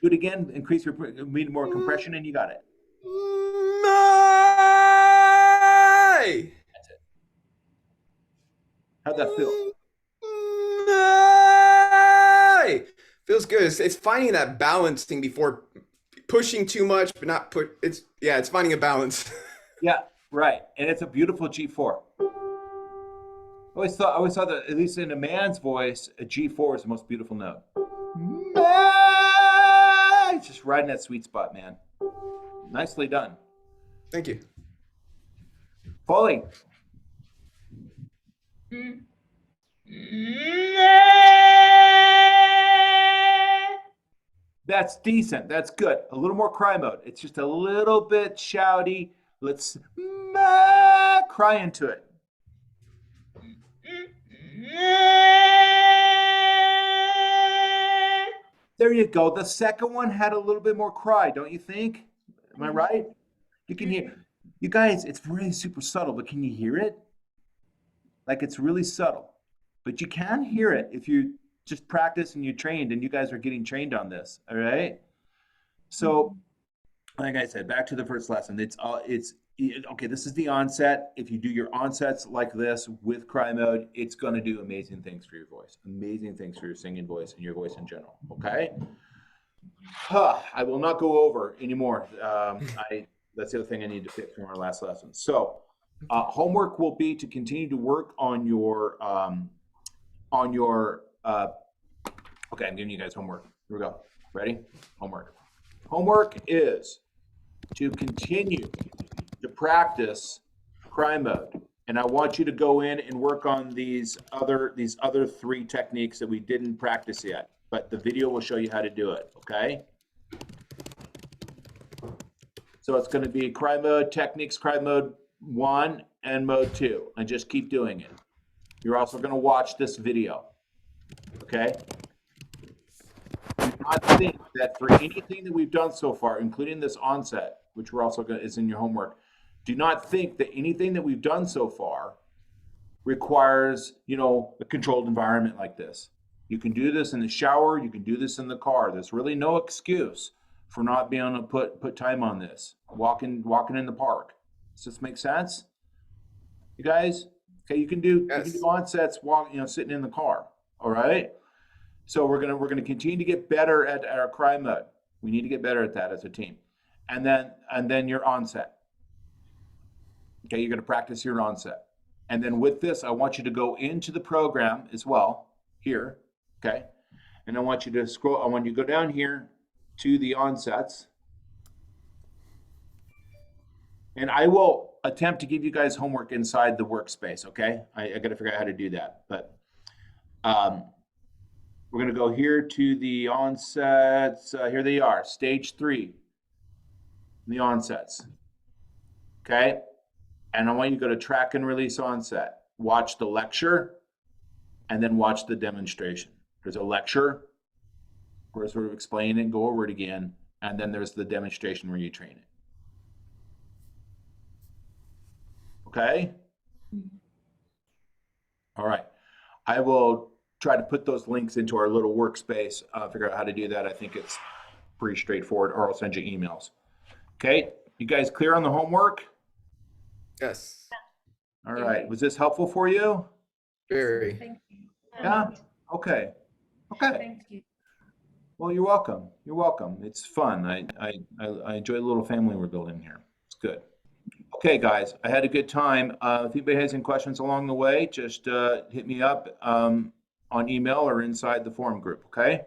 Do it again. Increase your need more compression, and you got it. That's it. How'd that feel? Feels good. It's finding that balancing before pushing too much, but not put. It's finding a balance. Yeah, right. And it's a beautiful G4. I always thought that, at least in a man's voice, a G4 is the most beautiful note. It's just right in that sweet spot, man. Nicely done. Thank you. Foley. That's decent. That's good. A little more cry mode. It's just a little bit shouty. Let's cry into it. There you go. The second one had a little bit more cry, don't you think? Am I right? You can hear. You guys, it's really super subtle, but can you hear it? Like, it's really subtle. But you can hear it if you just practice and you're trained, and you guys are getting trained on this, all right? So, like I said, back to the first lesson. Okay, this is the onset. If you do your onsets like this with cry mode, it's going to do amazing things for your voice, amazing things for your singing voice and your voice in general, okay? I will not go over anymore. That's the other thing I need to fix from our last lesson. So, homework will be to continue to work on your, okay, I'm giving you guys homework. Here we go. Ready? Homework. Homework is to continue to practice cry mode. And I want you to go in and work on these other 3 techniques that we didn't practice yet, but the video will show you how to do it, okay? So it's going to be cry mode techniques, cry mode 1 and mode 2, and just keep doing it. You're also going to watch this video, okay? Do not think that for anything that we've done so far, including this onset, which we're also going to, is in your homework, do not think that anything that we've done so far requires, a controlled environment like this. You can do this in the shower, you can do this in the car. There's really no excuse for not being able to put time on this. Walking in the park. Does this make sense? You guys? Okay, you can do onsets sitting in the car. All right? So we're gonna continue to get better at our cry mode. We need to get better at that as a team. And then your onset. Okay, you're gonna practice your onset. And then with this, I want you to go into the program as well, here, okay? And I want you to scroll, I want you to go down here to the onsets. And I will attempt to give you guys homework inside the workspace, okay? I gotta figure out how to do that, but we're gonna go here to the onsets. Here they are, stage 3, the onsets, okay? And I want you to go to track and release onset. Watch the lecture, and then watch the demonstration. There's a lecture where I sort of explain it and go over it again, and then there's the demonstration where you train it. Okay? All right. I will try to put those links into our little workspace, figure out how to do that. I think it's pretty straightforward, or I'll send you emails. Okay? You guys clear on the homework? Yes. All right. Was this helpful for you? Very. Thank you. Yeah? Okay. Okay. Thank you. Well, you're welcome. You're welcome. It's fun. I enjoy the little family we're building here. It's good. Okay, guys, I had a good time. If anybody has any questions along the way, just hit me up on email or inside the forum group, okay?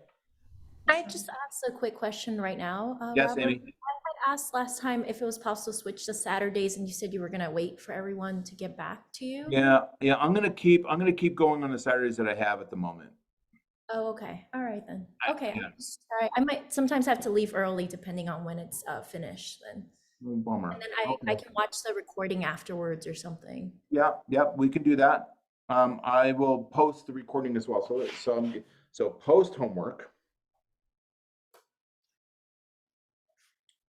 I just asked a quick question right now. Yes, Robert. Amy? I asked last time if it was possible to switch to Saturdays, and you said you were gonna wait for everyone to get back to you. Yeah, I'm gonna keep going on the Saturdays that I have at the moment. Oh, okay. All right then. I- Okay. yeah. All right. I might sometimes have to leave early depending on when it's finished then. Bummer. And then I can watch the recording afterwards or something. Yeah, we can do that. I will post the recording as well. So post homework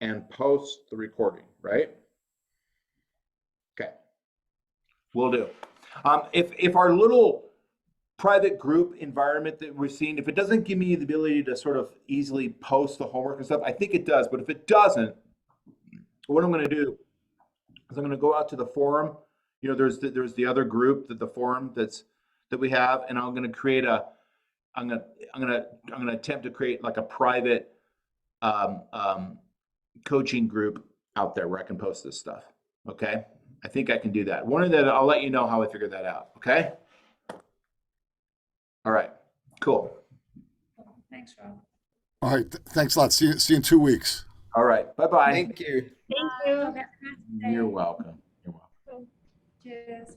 and post the recording, right? Okay, will do. If our little private group environment that we're seeing, if it doesn't give me the ability to sort of easily post the homework and stuff, I think it does. But if it doesn't, what I'm going to do is I'm going to go out to the forum. You know, there's the other group, the forum that we have, and I'm going to create I'm going to attempt to create like a private coaching group out there where I can post this stuff. Okay, I think I can do that. One of that, I'll let you know how I figure that out. Okay. All right. Cool. Thanks, Rob. All right. Thanks a lot. See you in 2 weeks. All right. Bye-bye. Thank you. Thank you. Have a nice day. You're welcome. You're welcome. Cheers.